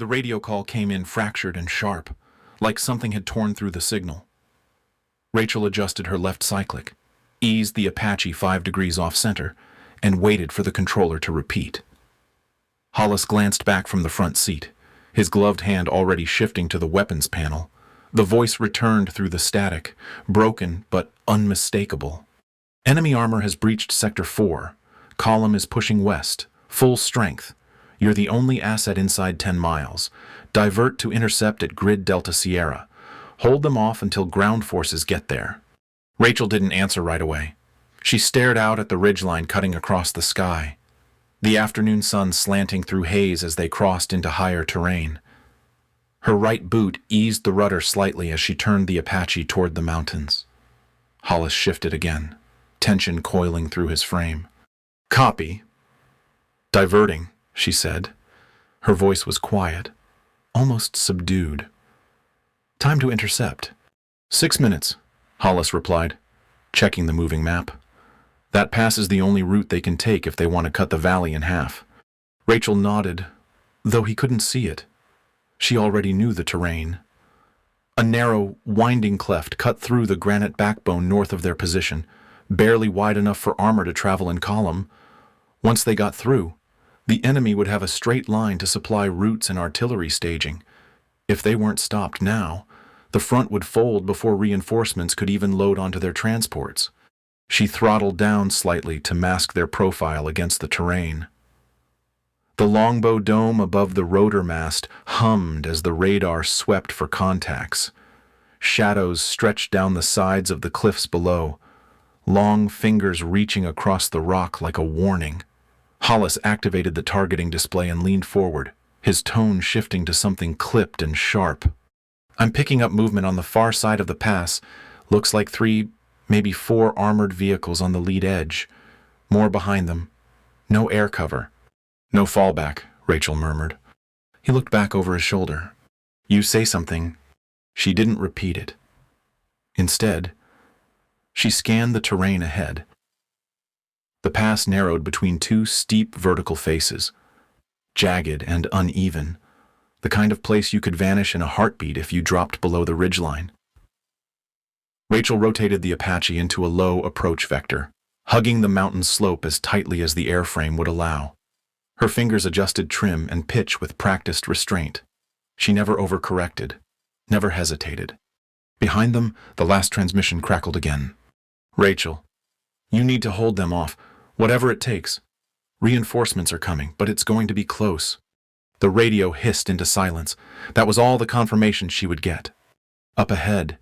The radio call came in fractured and sharp, like something had torn through the signal. Rachel adjusted her left cyclic, eased the Apache 5 degrees off-center, and waited for the controller to repeat. Hollis glanced back from the front seat, his gloved hand already shifting to the weapons panel. The voice returned through the static, broken but unmistakable. Enemy armor has breached Sector 4. Column is pushing west, full strength. You're the only asset inside 10 miles. Divert to Intercept at Grid Delta Sierra. Hold them off until ground forces get there. Rachel didn't answer right away. She stared out at the ridgeline cutting across the sky, the afternoon sun slanting through haze as they crossed into higher terrain. Her right boot eased the rudder slightly as she turned the Apache toward the mountains. Hollis shifted again, tension coiling through his frame. "Copy." "Diverting," she said. Her voice was quiet, almost subdued. "Time to intercept." 6 minutes, Hollis replied, checking the moving map. That pass is the only route they can take if they want to cut the valley in half. Rachel nodded, though he couldn't see it. She already knew the terrain. A narrow, winding cleft cut through the granite backbone north of their position, barely wide enough for armor to travel in column. Once they got through, the enemy would have a straight line to supply routes and artillery staging. If they weren't stopped now, the front would fold before reinforcements could even load onto their transports. She throttled down slightly to mask their profile against the terrain. The longbow dome above the rotor mast hummed as the radar swept for contacts. Shadows stretched down the sides of the cliffs below, long fingers reaching across the rock like a warning. Hollis activated the targeting display and leaned forward, his tone shifting to something clipped and sharp. "I'm picking up movement on the far side of the pass. Looks like 3, maybe 4 armored vehicles on the lead edge. More behind them. No air cover." "No fallback," Rachel murmured. He looked back over his shoulder. "You say something." She didn't repeat it. Instead, she scanned the terrain ahead. The pass narrowed between 2 steep vertical faces, jagged and uneven, the kind of place you could vanish in a heartbeat if you dropped below the ridgeline. Rachel rotated the Apache into a low approach vector, hugging the mountain slope as tightly as the airframe would allow. Her fingers adjusted trim and pitch with practiced restraint. She never overcorrected, never hesitated. Behind them, the last transmission crackled again. "Rachel, you need to hold them off, whatever it takes. Reinforcements are coming, but it's going to be close." The radio hissed into silence. That was all the confirmation she would get. Up ahead,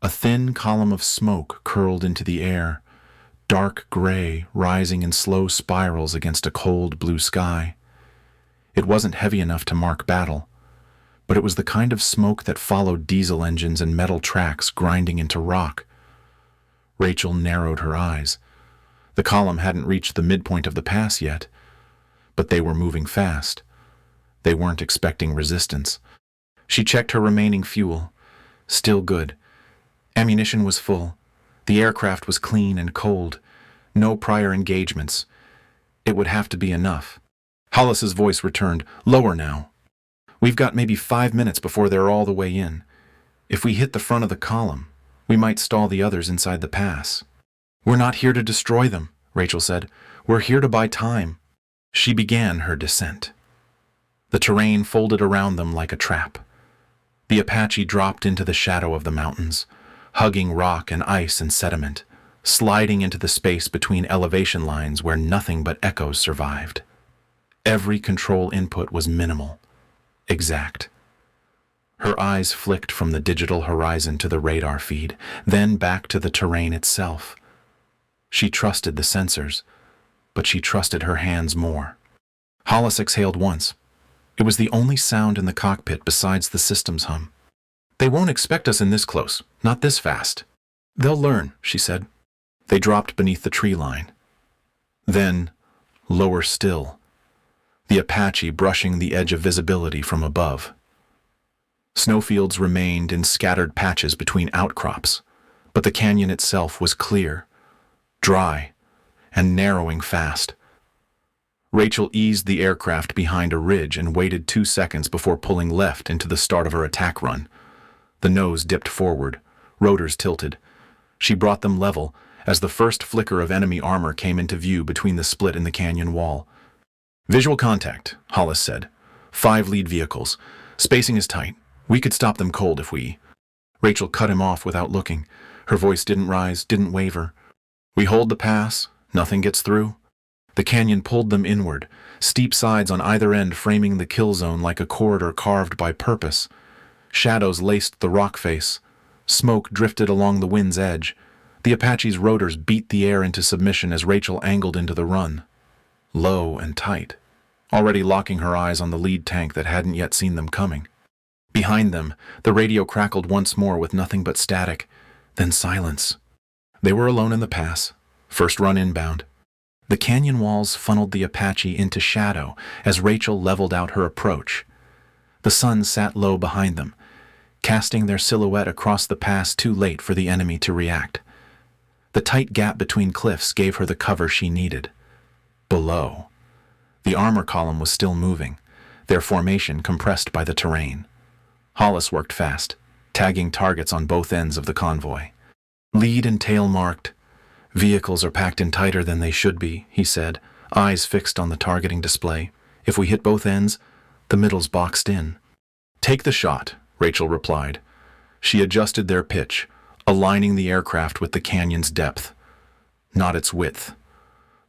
a thin column of smoke curled into the air, dark gray rising in slow spirals against a cold blue sky. It wasn't heavy enough to mark battle, but it was the kind of smoke that followed diesel engines and metal tracks grinding into rock. Rachel narrowed her eyes. The column hadn't reached the midpoint of the pass yet, but they were moving fast. They weren't expecting resistance. She checked her remaining fuel. Still good. Ammunition was full. The aircraft was clean and cold. No prior engagements. It would have to be enough. Hollis's voice returned, lower now. "We've got maybe 5 minutes before they're all the way in. If we hit the front of the column, we might stall the others inside the pass." "We're not here to destroy them," Rachel said. "We're here to buy time." She began her descent. The terrain folded around them like a trap. The Apache dropped into the shadow of the mountains, hugging rock and ice and sediment, sliding into the space between elevation lines where nothing but echoes survived. Every control input was minimal, exact. Her eyes flicked from the digital horizon to the radar feed, then back to the terrain itself. She trusted the sensors, but she trusted her hands more. Hollis exhaled once. It was the only sound in the cockpit besides the system's hum. "They won't expect us in this close, not this fast." "They'll learn," she said. They dropped beneath the tree line. Then, lower still, the Apache brushing the edge of visibility from above. Snowfields remained in scattered patches between outcrops, but the canyon itself was clear, dry, and narrowing fast. Rachel eased the aircraft behind a ridge and waited 2 seconds before pulling left into the start of her attack run. The nose dipped forward, rotors tilted. She brought them level as the first flicker of enemy armor came into view between the split in the canyon wall. "Visual contact," Hollis said. 5 lead vehicles. Spacing is tight. We could stop them cold if we... Rachel cut him off without looking. Her voice didn't rise, didn't waver. "We hold the pass. Nothing gets through." The canyon pulled them inward, steep sides on either end framing the kill zone like a corridor carved by purpose. Shadows laced the rock face. Smoke drifted along the wind's edge. The Apache's rotors beat the air into submission as Rachel angled into the run. Low and tight, already locking her eyes on the lead tank that hadn't yet seen them coming. Behind them, the radio crackled once more with nothing but static, then silence. They were alone in the pass, first run inbound. The canyon walls funneled the Apache into shadow as Rachel leveled out her approach. The sun sat low behind them, casting their silhouette across the pass too late for the enemy to react. The tight gap between cliffs gave her the cover she needed. Below, the armor column was still moving, their formation compressed by the terrain. Hollis worked fast, tagging targets on both ends of the convoy. "Lead and tail marked. Vehicles are packed in tighter than they should be," he said, eyes fixed on the targeting display. "If we hit both ends, the middle's boxed in." "Take the shot," Rachel replied. She adjusted their pitch, aligning the aircraft with the canyon's depth, not its width.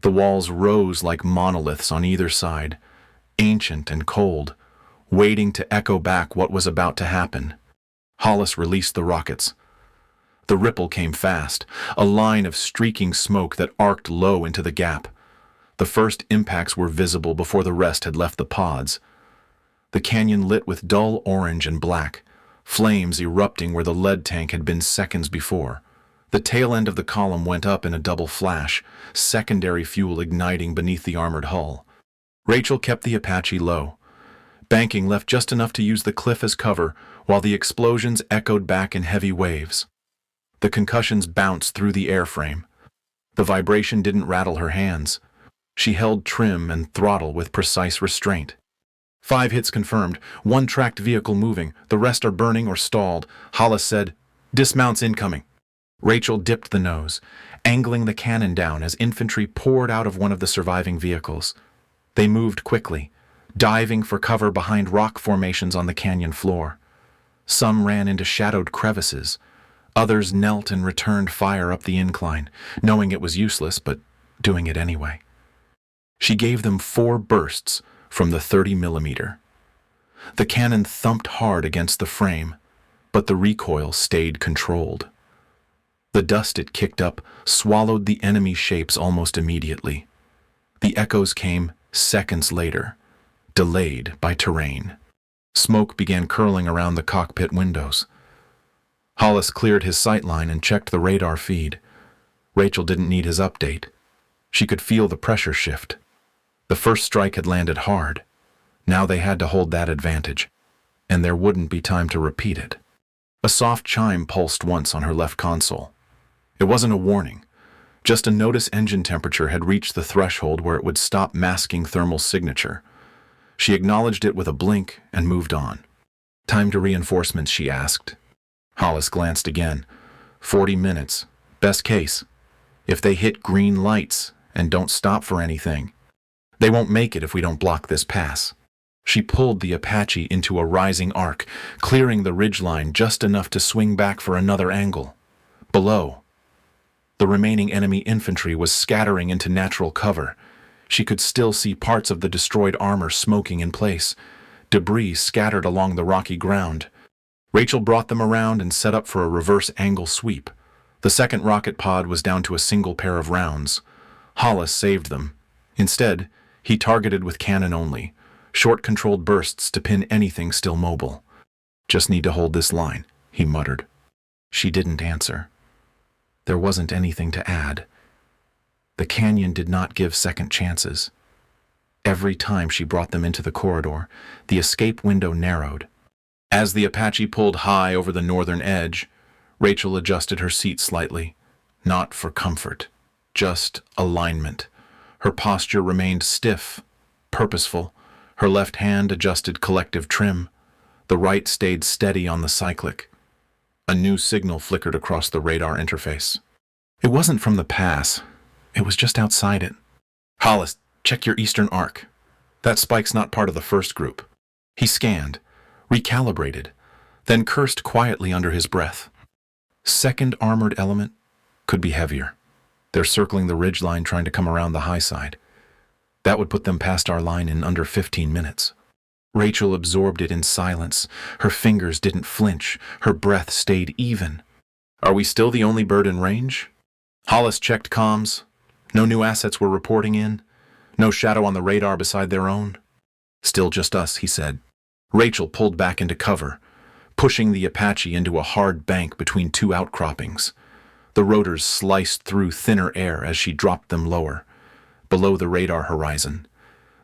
The walls rose like monoliths on either side, ancient and cold, waiting to echo back what was about to happen. Hollis released the rockets. The ripple came fast, a line of streaking smoke that arced low into the gap. The first impacts were visible before the rest had left the pods. The canyon lit with dull orange and black, flames erupting where the lead tank had been seconds before. The tail end of the column went up in a double flash, secondary fuel igniting beneath the armored hull. Rachel kept the Apache low, banking left just enough to use the cliff as cover while the explosions echoed back in heavy waves. The concussions bounced through the airframe. The vibration didn't rattle her hands. She held trim and throttle with precise restraint. 5 hits confirmed, 1 tracked vehicle moving, the rest are burning or stalled. Hollis said, "Dismounts incoming." Rachel dipped the nose, angling the cannon down as infantry poured out of one of the surviving vehicles. They moved quickly, diving for cover behind rock formations on the canyon floor. Some ran into shadowed crevices. Others knelt and returned fire up the incline, knowing it was useless, but doing it anyway. She gave them 4 bursts from the 30mm. The cannon thumped hard against the frame, but the recoil stayed controlled. The dust it kicked up swallowed the enemy shapes almost immediately. The echoes came seconds later, delayed by terrain. Smoke began curling around the cockpit windows. Hollis cleared his sightline and checked the radar feed. Rachel didn't need his update. She could feel the pressure shift. The first strike had landed hard. Now they had to hold that advantage, and there wouldn't be time to repeat it. A soft chime pulsed once on her left console. It wasn't a warning. Just a notice engine temperature had reached the threshold where it would stop masking thermal signature. She acknowledged it with a blink and moved on. "Time to reinforcements," she asked. Hollis glanced again. 40 minutes. Best case. If they hit green lights and don't stop for anything, they won't make it if we don't block this pass. She pulled the Apache into a rising arc, clearing the ridgeline just enough to swing back for another angle. Below, the remaining enemy infantry was scattering into natural cover. She could still see parts of the destroyed armor smoking in place, debris scattered along the rocky ground. Rachel brought them around and set up for a reverse angle sweep. The second rocket pod was down to a single pair of rounds. Hollis saved them. Instead, he targeted with cannon only, short controlled bursts to pin anything still mobile. "Just need to hold this line," he muttered. She didn't answer. There wasn't anything to add. The canyon did not give second chances. Every time she brought them into the corridor, the escape window narrowed. As the Apache pulled high over the northern edge, Rachel adjusted her seat slightly, not for comfort, just alignment. Her posture remained stiff, purposeful. Her left hand adjusted collective trim. The right stayed steady on the cyclic. A new signal flickered across the radar interface. It wasn't from the pass. It was just outside it. Hollis, check your eastern arc. That spike's not part of the first group. He scanned, recalibrated, then cursed quietly under his breath. Second armored element could be heavier. They're circling the ridgeline trying to come around the high side. That would put them past our line in under 15 minutes. Rachel absorbed it in silence. Her fingers didn't flinch. Her breath stayed even. Are we still the only bird in range? Hollis checked comms. No new assets were reporting in. No shadow on the radar beside their own. Still just us, he said. Rachel pulled back into cover, pushing the Apache into a hard bank between two outcroppings. The rotors sliced through thinner air as she dropped them lower, below the radar horizon.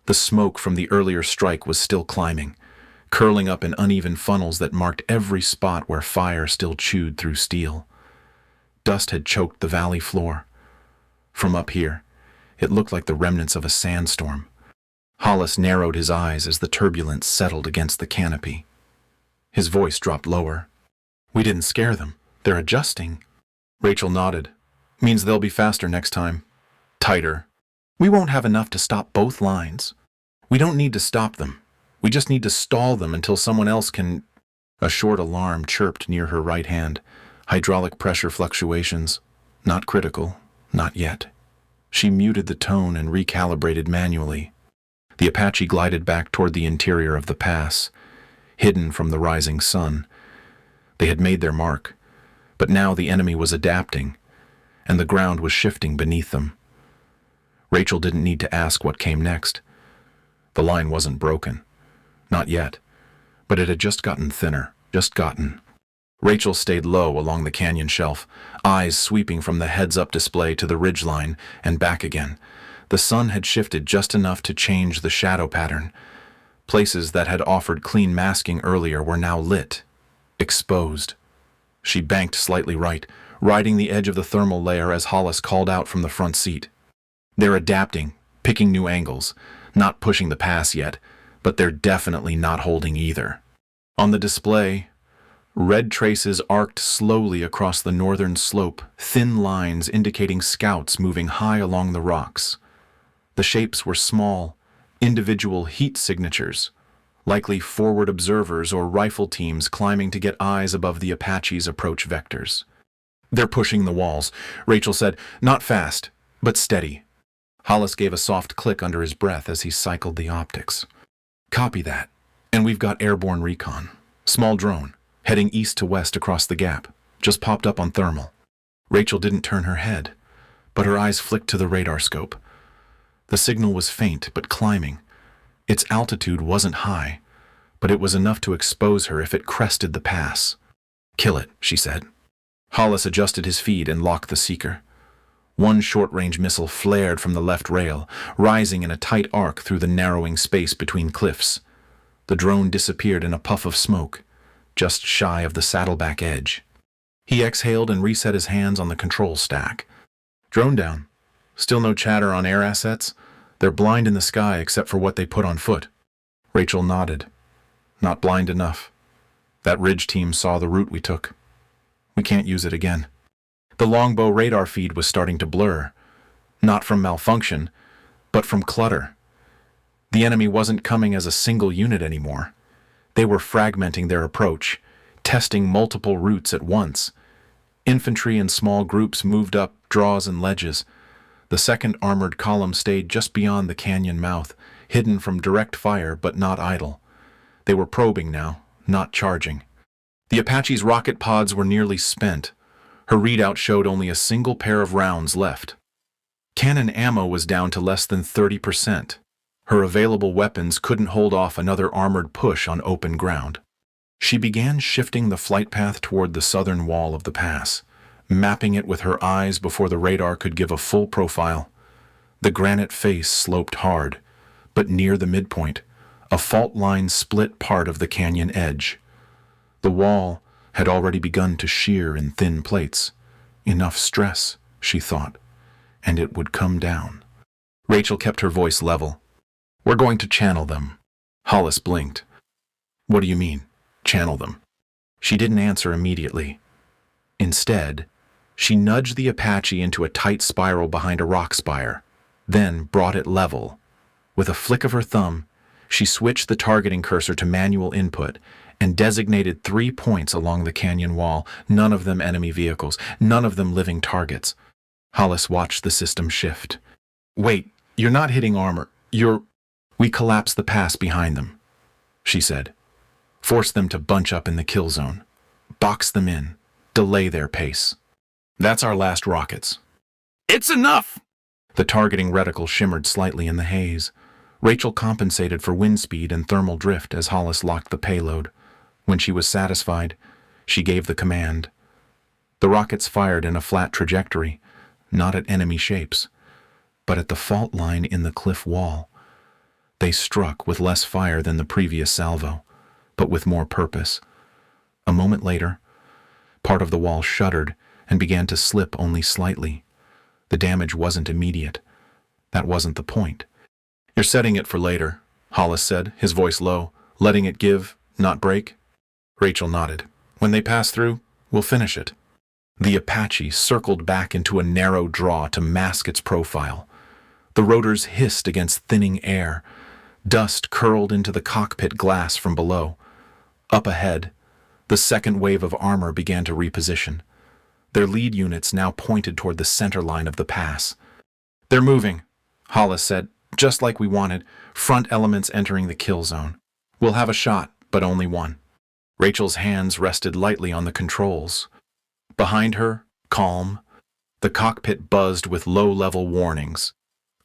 The smoke from the earlier strike was still climbing, curling up in uneven funnels that marked every spot where fire still chewed through steel. Dust had choked the valley floor. From up here, it looked like the remnants of a sandstorm. Hollis narrowed his eyes as the turbulence settled against the canopy. His voice dropped lower. We didn't scare them. They're adjusting. Rachel nodded. Means they'll be faster next time. Tighter. We won't have enough to stop both lines. We don't need to stop them. We just need to stall them until someone else can... A short alarm chirped near her right hand. Hydraulic pressure fluctuations. Not critical. Not yet. She muted the tone and recalibrated manually. The Apache glided back toward the interior of the pass, hidden from the rising sun. They had made their mark, but now the enemy was adapting, and the ground was shifting beneath them. Rachel didn't need to ask what came next. The line wasn't broken. Not yet. But it had just gotten thinner. Rachel stayed low along the canyon shelf, eyes sweeping from the heads-up display to the ridgeline and back again. The sun had shifted just enough to change the shadow pattern. Places that had offered clean masking earlier were now lit, exposed. She banked slightly right, riding the edge of the thermal layer as Hollis called out from the front seat. They're adapting, picking new angles, not pushing the pass yet, but they're definitely not holding either. On the display, red traces arced slowly across the northern slope, thin lines indicating scouts moving high along the rocks. The shapes were small, individual heat signatures, likely forward observers or rifle teams climbing to get eyes above the Apache's approach vectors. They're pushing the walls, Rachel said, not fast, but steady. Hollis gave a soft click under his breath as he cycled the optics. Copy that. And we've got airborne recon. Small drone, heading east to west across the gap. Just popped up on thermal. Rachel didn't turn her head, but her eyes flicked to the radar scope. The signal was faint but climbing. Its altitude wasn't high, but it was enough to expose her if it crested the pass. Kill it, she said. Hollis adjusted his feed and locked the seeker. One short-range missile flared from the left rail, rising in a tight arc through the narrowing space between cliffs. The drone disappeared in a puff of smoke, just shy of the saddleback edge. He exhaled and reset his hands on the control stack. Drone down. Still no chatter on air assets? They're blind in the sky except for what they put on foot. Rachel nodded. Not blind enough. That ridge team saw the route we took. We can't use it again. The longbow radar feed was starting to blur, not from malfunction, but from clutter. The enemy wasn't coming as a single unit anymore. They were fragmenting their approach, testing multiple routes at once. Infantry in small groups moved up draws and ledges. The second armored column stayed just beyond the canyon mouth, hidden from direct fire but not idle. They were probing now, not charging. The Apache's rocket pods were nearly spent. Her readout showed only a single pair of rounds left. Cannon ammo was down to less than 30%. Her available weapons couldn't hold off another armored push on open ground. She began shifting the flight path toward the southern wall of the pass, mapping it with her eyes before the radar could give a full profile. The granite face sloped hard, but near the midpoint, a fault line split part of the canyon edge. The wall had already begun to shear in thin plates. Enough stress, she thought, and it would come down. Rachel kept her voice level. We're going to channel them. Hollis blinked. What do you mean, channel them? She didn't answer immediately. Instead, she nudged the Apache into a tight spiral behind a rock spire, then brought it level. With a flick of her thumb, she switched the targeting cursor to manual input and designated 3 points along the canyon wall, none of them enemy vehicles, none of them living targets. Hollis watched the system shift. Wait, you're not hitting armor. We collapsed the pass behind them, she said. Force them to bunch up in the kill zone. Box them in. Delay their pace. That's our last rockets. It's enough! The targeting reticle shimmered slightly in the haze. Rachel compensated for wind speed and thermal drift as Hollis locked the payload. When she was satisfied, she gave the command. The rockets fired in a flat trajectory, not at enemy shapes, but at the fault line in the cliff wall. They struck with less fire than the previous salvo, but with more purpose. A moment later, part of the wall shuddered and began to slip only slightly. The damage wasn't immediate. That wasn't the point. You're setting it for later, Hollis said, his voice low, letting it give, not break. Rachel nodded. When they pass through, we'll finish it. The Apache circled back into a narrow draw to mask its profile. The rotors hissed against thinning air. Dust curled into the cockpit glass from below. Up ahead, the second wave of armor began to reposition. Their lead units now pointed toward the center line of the pass. They're moving, Hollis said, just like we wanted, front elements entering the kill zone. We'll have a shot, but only one. Rachel's hands rested lightly on the controls. Behind her, calm, the cockpit buzzed with low-level warnings.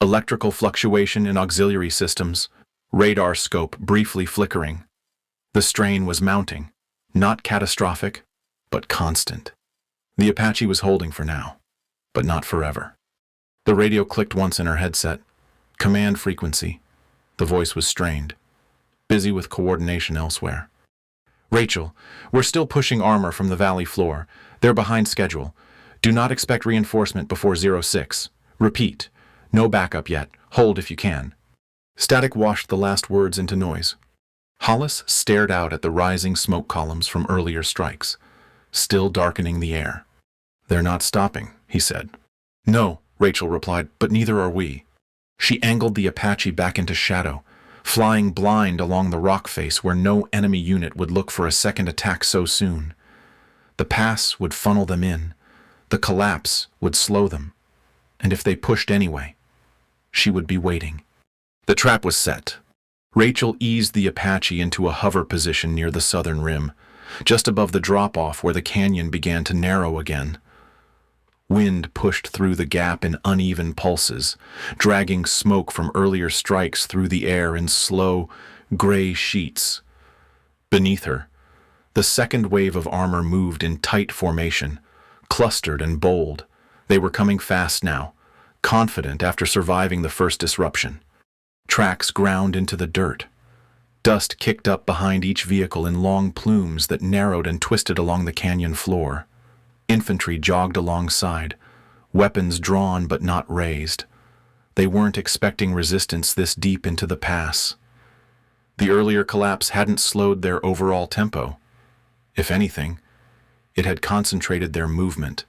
Electrical fluctuation in auxiliary systems, radar scope briefly flickering. The strain was mounting, not catastrophic, but constant. The Apache was holding for now, but not forever. The radio clicked once in her headset. Command frequency. The voice was strained, busy with coordination elsewhere. Rachel, we're still pushing armor from the valley floor. They're behind schedule. Do not expect reinforcement before 06. Repeat. No backup yet. Hold if you can. Static washed the last words into noise. Hollis stared out at the rising smoke columns from earlier strikes, still darkening the air. They're not stopping, he said. No, Rachel replied, but neither are we. She angled the Apache back into shadow, flying blind along the rock face where no enemy unit would look for a second attack so soon. The pass would funnel them in. The collapse would slow them. And if they pushed anyway, she would be waiting. The trap was set. Rachel eased the Apache into a hover position near the southern rim, just above the drop-off where the canyon began to narrow again. Wind pushed through the gap in uneven pulses, dragging smoke from earlier strikes through the air in slow, gray sheets. Beneath her, the second wave of armor moved in tight formation, clustered and bold. They were coming fast now, confident after surviving the first disruption. Tracks ground into the dirt. Dust kicked up behind each vehicle in long plumes that narrowed and twisted along the canyon floor. Infantry jogged alongside, weapons drawn but not raised. They weren't expecting resistance this deep into the pass. The earlier collapse hadn't slowed their overall tempo. If anything, it had concentrated their movement.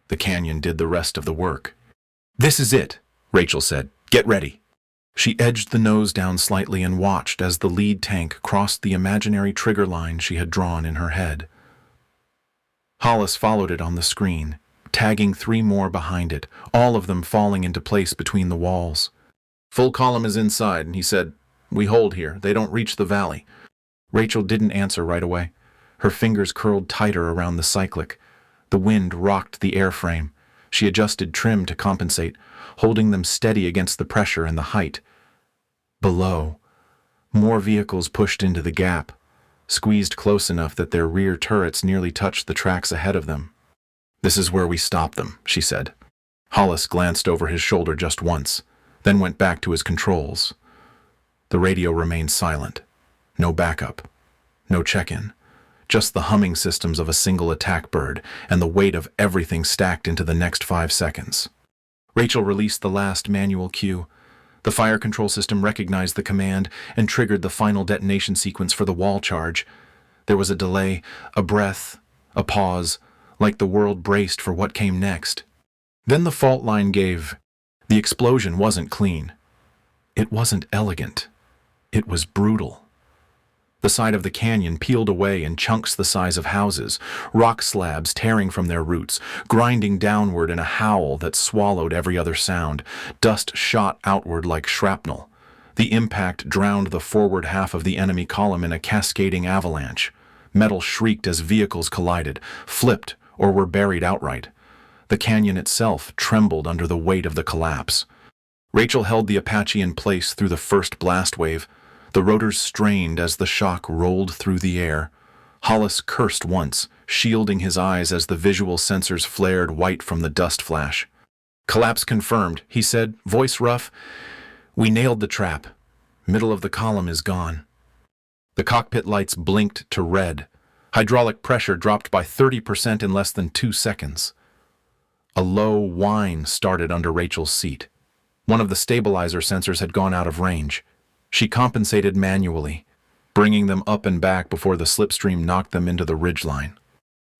The canyon did the rest of the work. "This is it," Rachel said. "Get ready." She edged the nose down slightly and watched as the lead tank crossed the imaginary trigger line she had drawn in her head. Hollis followed it on the screen, tagging 3 more behind it, all of them falling into place between the walls. "Full column is inside," he said. "We hold here. They don't reach the valley." Rachel didn't answer right away. Her fingers curled tighter around the cyclic. The wind rocked the airframe. She adjusted trim to compensate, holding them steady against the pressure and the height. Below, more vehicles pushed into the gap, squeezed close enough that their rear turrets nearly touched the tracks ahead of them. "This is where we stop them," she said. Hollis glanced over his shoulder just once, then went back to his controls. The radio remained silent. No backup. No check-in. Just the humming systems of a single attack bird and the weight of everything stacked into the next 5 seconds. Rachel released the last manual cue. The fire control system recognized the command and triggered the final detonation sequence for the wall charge. There was a delay, a breath, a pause, like the world braced for what came next. Then the fault line gave. The explosion wasn't clean. It wasn't elegant. It was brutal. The side of the canyon peeled away in chunks the size of houses, rock slabs tearing from their roots, grinding downward in a howl that swallowed every other sound. Dust shot outward like shrapnel. The impact drowned the forward half of the enemy column in a cascading avalanche. Metal shrieked as vehicles collided, flipped, or were buried outright. The canyon itself trembled under the weight of the collapse. Rachel held the Apache in place through the first blast wave. The rotors strained as the shock rolled through the air. Hollis cursed once, shielding his eyes as the visual sensors flared white from the dust flash. "Collapse confirmed," he said, voice rough. "We nailed the trap. Middle of the column is gone." The cockpit lights blinked to red. Hydraulic pressure dropped by 30% in less than 2 seconds. A low whine started under Rachel's seat. One of the stabilizer sensors had gone out of range. She compensated manually, bringing them up and back before the slipstream knocked them into the ridgeline.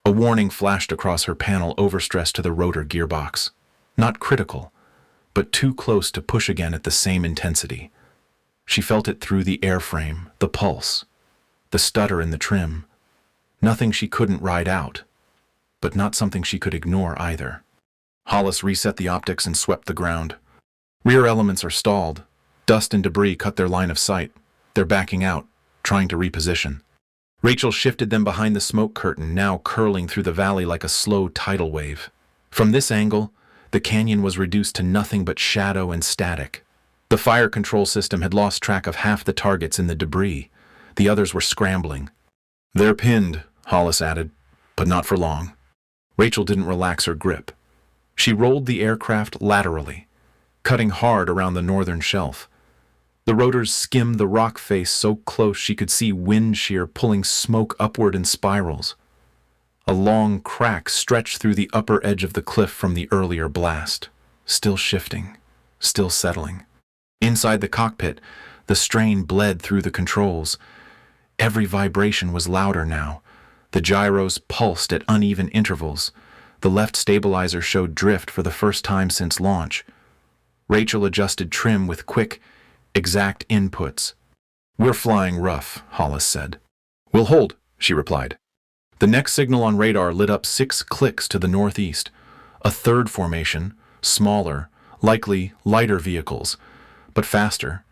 A warning flashed across her panel, overstressed to the rotor gearbox. Not critical, but too close to push again at the same intensity. She felt it through the airframe, the pulse, the stutter in the trim. Nothing she couldn't ride out, but not something she could ignore either. Hollis reset the optics and swept the ground. Rear elements are stalled. Dust and debris cut their line of sight. They're backing out, trying to reposition. Rachel shifted them behind the smoke curtain, now curling through the valley like a slow tidal wave. From this angle, the canyon was reduced to nothing but shadow and static. The fire control system had lost track of half the targets in the debris. The others were scrambling. "They're pinned," Hollis added, "but not for long." Rachel didn't relax her grip. She rolled the aircraft laterally, cutting hard around the northern shelf. The rotors skimmed the rock face so close she could see wind shear pulling smoke upward in spirals. A long crack stretched through the upper edge of the cliff from the earlier blast, still shifting, still settling. Inside the cockpit, the strain bled through the controls. Every vibration was louder now. The gyros pulsed at uneven intervals. The left stabilizer showed drift for the first time since launch. Rachel adjusted trim with quick, exact inputs. "We're flying rough," Hollis said. "We'll hold," she replied. The next signal on radar lit up 6 clicks to the northeast. A third formation, smaller, likely lighter vehicles, but faster.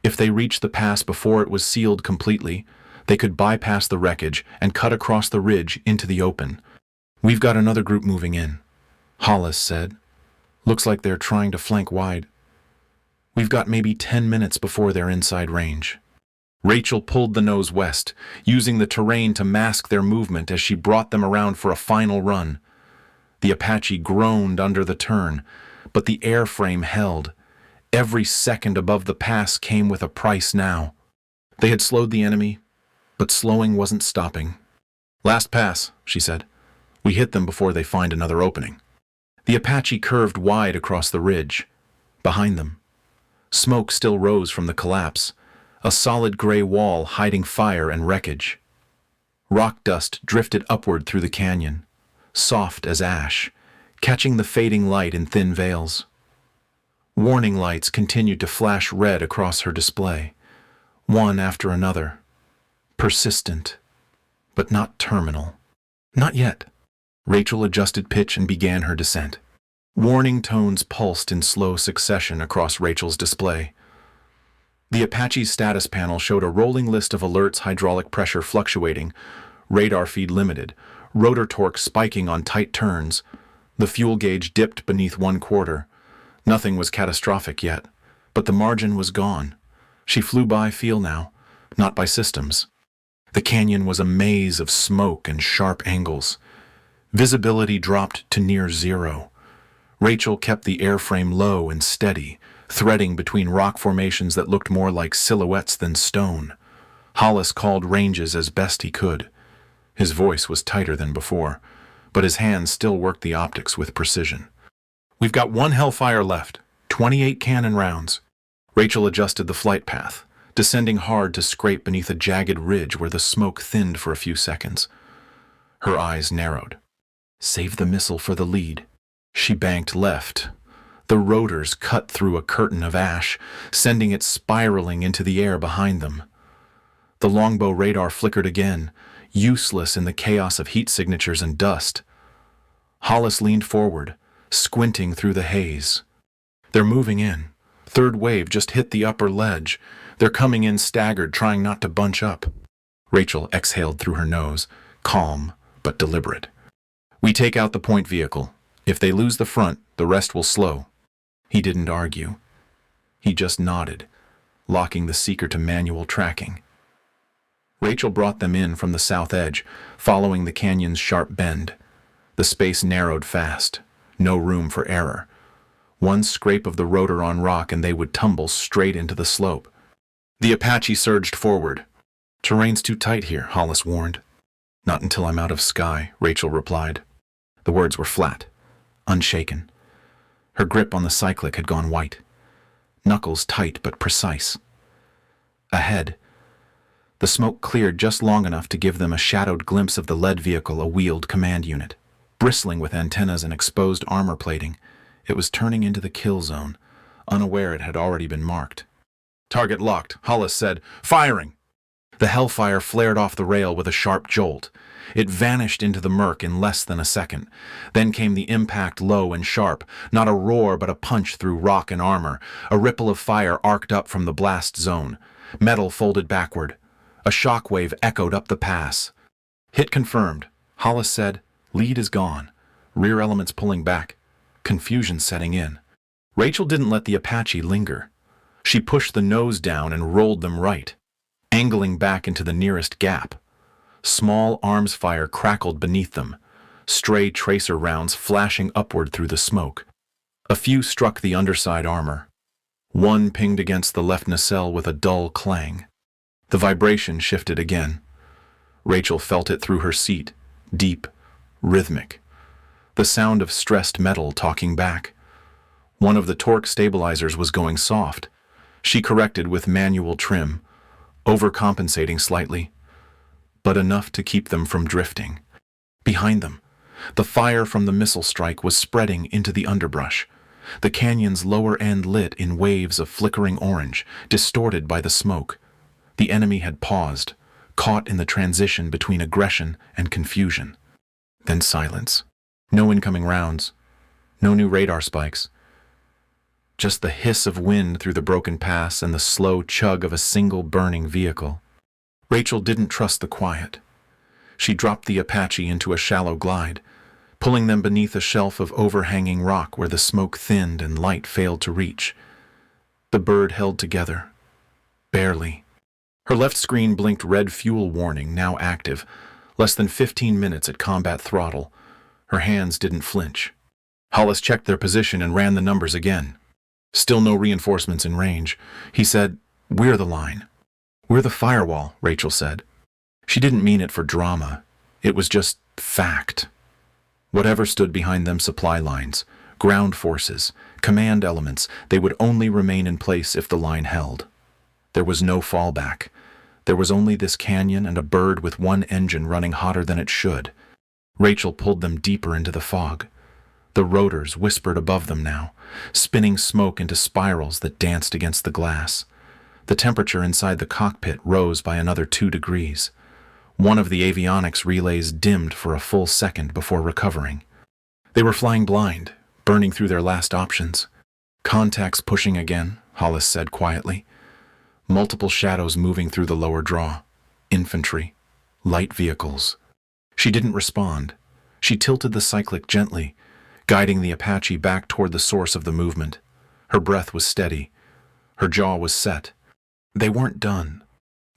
If they reached the pass before it was sealed completely, they could bypass the wreckage and cut across the ridge into the open. "We've got another group moving in," Hollis said. "Looks like they're trying to flank wide. We've got maybe 10 minutes before they're inside range." Rachel pulled the nose west, using the terrain to mask their movement as she brought them around for a final run. The Apache groaned under the turn, but the airframe held. Every second above the pass came with a price now. They had slowed the enemy, but slowing wasn't stopping. "Last pass," she said. "We hit them before they find another opening." The Apache curved wide across the ridge. Behind them, smoke still rose from the collapse, a solid gray wall hiding fire and wreckage. Rock dust drifted upward through the canyon, soft as ash, catching the fading light in thin veils. Warning lights continued to flash red across her display, one after another. Persistent, but not terminal. Not yet. Rachel adjusted pitch and began her descent. Warning tones pulsed in slow succession across Rachel's display. The Apache's status panel showed a rolling list of alerts: hydraulic pressure fluctuating, radar feed limited, rotor torque spiking on tight turns. The fuel gauge dipped beneath 1/4. Nothing was catastrophic yet, but the margin was gone. She flew by feel now, not by systems. The canyon was a maze of smoke and sharp angles. Visibility dropped to near zero. Rachel kept the airframe low and steady, threading between rock formations that looked more like silhouettes than stone. Hollis called ranges as best he could. His voice was tighter than before, but his hands still worked the optics with precision. "We've got 1 Hellfire left, 28 cannon rounds. Rachel adjusted the flight path, descending hard to scrape beneath a jagged ridge where the smoke thinned for a few seconds. Her eyes narrowed. Save the missile for the lead. She banked left. The rotors cut through a curtain of ash, sending it spiraling into the air behind them. The longbow radar flickered again, useless in the chaos of heat signatures and dust. Hollis leaned forward, squinting through the haze. They're moving in. Third wave just hit the upper ledge. They're coming in staggered, trying not to bunch up. Rachel exhaled through her nose, calm but deliberate. We take out the point vehicle. If they lose the front, the rest will slow. He didn't argue. He just nodded, locking the seeker to manual tracking. Rachel brought them in from the south edge, following the canyon's sharp bend. The space narrowed fast. No room for error. One scrape of the rotor on rock and they would tumble straight into the slope. The Apache surged forward. Terrain's too tight here, Hollis warned. Not until I'm out of sky, Rachel replied. The words were flat, unshaken. Her grip on the cyclic had gone white. Knuckles tight but precise. Ahead, the smoke cleared just long enough to give them a shadowed glimpse of the lead vehicle, a wheeled command unit. Bristling with antennas and exposed armor plating, it was turning into the kill zone, unaware it had already been marked. Target locked, Hollis said. Firing! The hellfire flared off the rail with a sharp jolt. It vanished into the murk in less than a second. Then came the impact, low and sharp, not a roar but a punch through rock and armor. A ripple of fire arced up from the blast zone. Metal folded backward. A shockwave echoed up the pass. Hit confirmed, Hollis said. Lead is gone. Rear elements pulling back. Confusion setting in. Rachel didn't let the Apache linger. She pushed the nose down and rolled them right, angling back into the nearest gap. Small arms fire crackled beneath them, stray tracer rounds flashing upward through the smoke. A few struck the underside armor. One pinged against the left nacelle with a dull clang. The vibration shifted again. Rachel felt it through her seat, deep, rhythmic. The sound of stressed metal talking back. One of the torque stabilizers was going soft. She corrected with manual trim, overcompensating slightly, but enough to keep them from drifting. Behind them, the fire from the missile strike was spreading into the underbrush. The canyon's lower end lit in waves of flickering orange, distorted by the smoke. The enemy had paused, caught in the transition between aggression and confusion. Then silence. No incoming rounds. No new radar spikes. Just the hiss of wind through the broken pass and the slow chug of a single burning vehicle. Rachel didn't trust the quiet. She dropped the Apache into a shallow glide, pulling them beneath a shelf of overhanging rock where the smoke thinned and light failed to reach. The bird held together. Barely. Her left screen blinked red fuel warning, now active. Less than 15 minutes at combat throttle. Her hands didn't flinch. Hollis checked their position and ran the numbers again. Still no reinforcements in range. He said, "We're the line." "We're the firewall," Rachel said. She didn't mean it for drama. It was just fact. Whatever stood behind them, supply lines, ground forces, command elements, they would only remain in place if the line held. There was no fallback. There was only this canyon and a bird with one engine running hotter than it should. Rachel pulled them deeper into the fog. The rotors whispered above them now, spinning smoke into spirals that danced against the glass. The temperature inside the cockpit rose by another 2 degrees. One of the avionics relays dimmed for a full second before recovering. They were flying blind, burning through their last options. "Contacts pushing again," Hollis said quietly. Multiple shadows moving through the lower draw. Infantry. Light vehicles. She didn't respond. She tilted the cyclic gently, guiding the Apache back toward the source of the movement. Her breath was steady. Her jaw was set. They weren't done.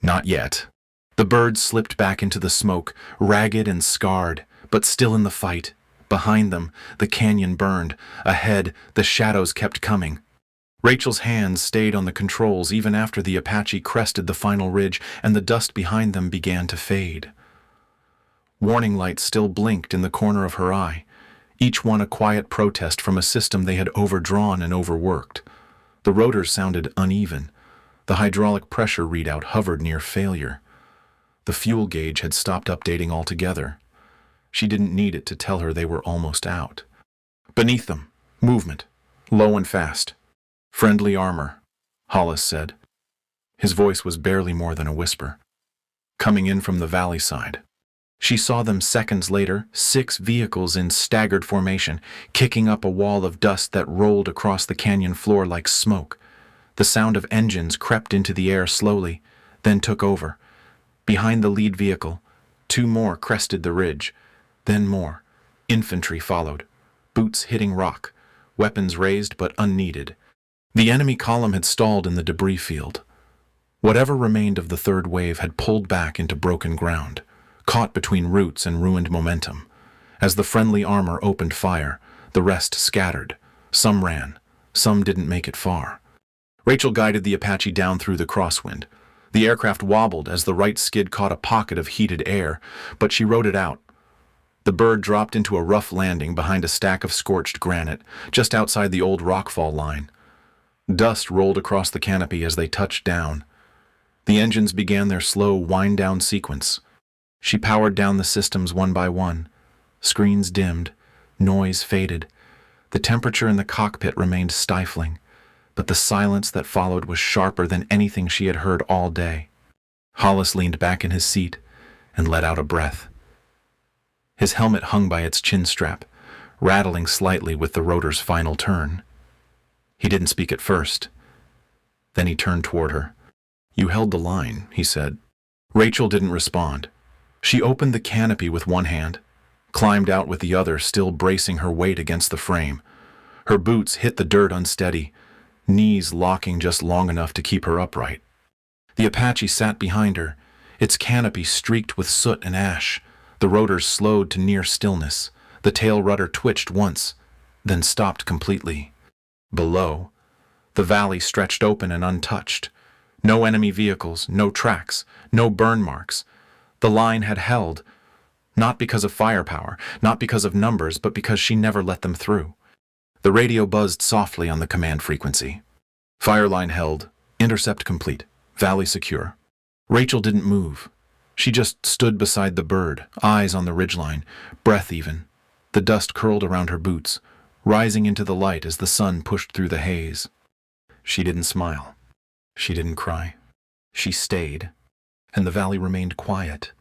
Not yet. The bird slipped back into the smoke, ragged and scarred, but still in the fight. Behind them, the canyon burned. Ahead, the shadows kept coming. Rachel's hands stayed on the controls even after the Apache crested the final ridge and the dust behind them began to fade. Warning lights still blinked in the corner of her eye, each one a quiet protest from a system they had overdrawn and overworked. The rotors sounded uneven. The hydraulic pressure readout hovered near failure. The fuel gauge had stopped updating altogether. She didn't need it to tell her they were almost out. Beneath them, movement, low and fast. Friendly armor, Hollis said. His voice was barely more than a whisper. Coming in from the valley side. She saw them seconds later, 6 vehicles in staggered formation, kicking up a wall of dust that rolled across the canyon floor like smoke. The sound of engines crept into the air slowly, then took over. Behind the lead vehicle, 2 more crested the ridge, then more. Infantry followed, boots hitting rock, weapons raised but unneeded. The enemy column had stalled in the debris field. Whatever remained of the third wave had pulled back into broken ground, caught between roots and ruined momentum. As the friendly armor opened fire, the rest scattered. Some ran, some didn't make it far. Rachel guided the Apache down through the crosswind. The aircraft wobbled as the right skid caught a pocket of heated air, but she rode it out. The bird dropped into a rough landing behind a stack of scorched granite, just outside the old rockfall line. Dust rolled across the canopy as they touched down. The engines began their slow wind-down sequence. She powered down the systems one by one. Screens dimmed, noise faded. The temperature in the cockpit remained stifling, but the silence that followed was sharper than anything she had heard all day. Hollis leaned back in his seat and let out a breath. His helmet hung by its chin strap, rattling slightly with the rotor's final turn. He didn't speak at first. Then he turned toward her. "You held the line," he said. Rachel didn't respond. She opened the canopy with one hand, climbed out with the other, still bracing her weight against the frame. Her boots hit the dirt unsteady, knees locking just long enough to keep her upright. The Apache sat behind her, its canopy streaked with soot and ash. The rotors slowed to near stillness. The tail rudder twitched once, then stopped completely. Below, the valley stretched open and untouched. No enemy vehicles, no tracks, no burn marks. The line had held, not because of firepower, not because of numbers, but because she never let them through. The radio buzzed softly on the command frequency. Fire line held, intercept complete, valley secure. Rachel didn't move. She just stood beside the bird, eyes on the ridgeline, breath even. The dust curled around her boots, rising into the light as the sun pushed through the haze. She didn't smile. She didn't cry. She stayed, and the valley remained quiet.